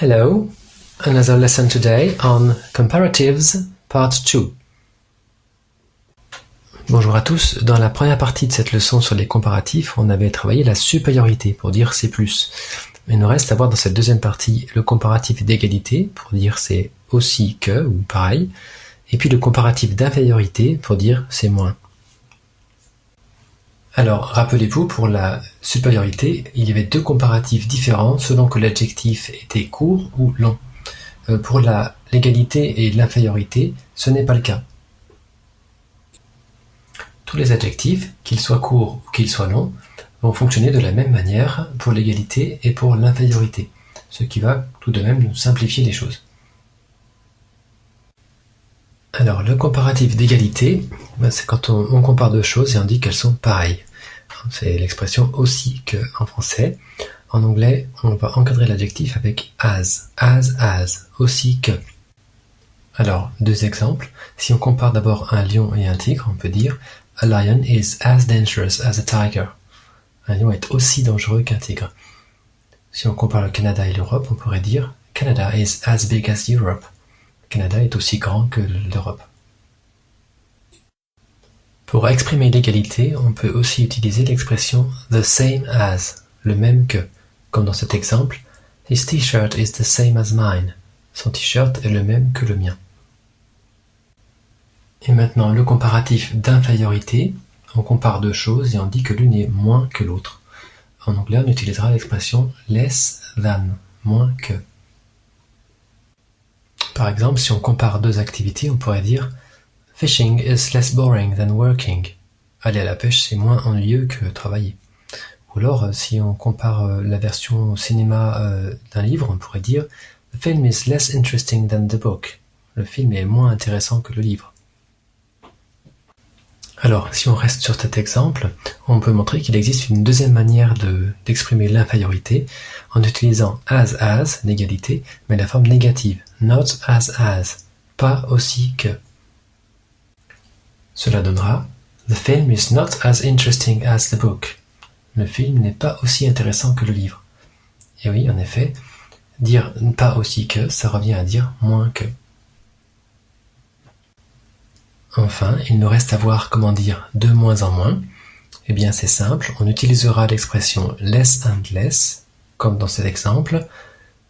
Hello, another lesson today on Comparatives, Part 2. Bonjour à tous, dans la première partie de cette leçon sur les comparatifs, on avait travaillé la supériorité pour dire c'est plus. Il nous reste à voir dans cette deuxième partie le comparatif d'égalité pour dire c'est aussi que ou pareil, et puis le comparatif d'infériorité pour dire c'est moins. Alors, rappelez-vous, pour la supériorité, il y avait deux comparatifs différents selon que l'adjectif était court ou long. Pour l'égalité et l'infériorité, ce n'est pas le cas. Tous les adjectifs, qu'ils soient courts ou qu'ils soient longs, vont fonctionner de la même manière pour l'égalité et pour l'infériorité, ce qui va tout de même nous simplifier les choses. Alors, le comparatif d'égalité, c'est quand on compare deux choses et on dit qu'elles sont pareilles. C'est l'expression aussi que en français. En anglais, on va encadrer l'adjectif avec as, aussi que. Alors, deux exemples. Si on compare d'abord un lion et un tigre, on peut dire A lion is as dangerous as a tiger. Un lion est aussi dangereux qu'un tigre. Si on compare le Canada et l'Europe, on pourrait dire Canada is as big as Europe. Le Canada est aussi grand que l'Europe. Pour exprimer l'égalité, on peut aussi utiliser l'expression the same as, le même que, comme dans cet exemple, His t-shirt is the same as mine. Son t-shirt est le même que le mien. Et maintenant, le comparatif d'infériorité, on compare deux choses et on dit que l'une est moins que l'autre. En anglais, on utilisera l'expression less than, moins que. Par exemple, si on compare deux activités, on pourrait dire Fishing is less boring than working. Aller à la pêche, c'est moins ennuyeux que travailler. Ou alors, si on compare la version au cinéma d'un livre, on pourrait dire The film is less interesting than the book. Le film est moins intéressant que le livre. Alors, si on reste sur cet exemple, on peut montrer qu'il existe une deuxième manière d'exprimer l'infériorité en utilisant as, l'égalité, mais la forme négative, not as, pas aussi que. Cela donnera The film is not as interesting as the book. Le film n'est pas aussi intéressant que le livre. Et oui, en effet, dire pas aussi que, ça revient à dire moins que. Enfin, il nous reste à voir comment dire de moins en moins. Eh bien, c'est simple, on utilisera l'expression less and less, comme dans cet exemple.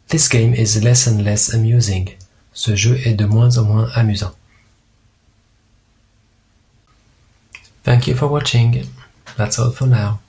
This game is less and less amusing. Ce jeu est de moins en moins amusant. Thank you for watching. That's all for now.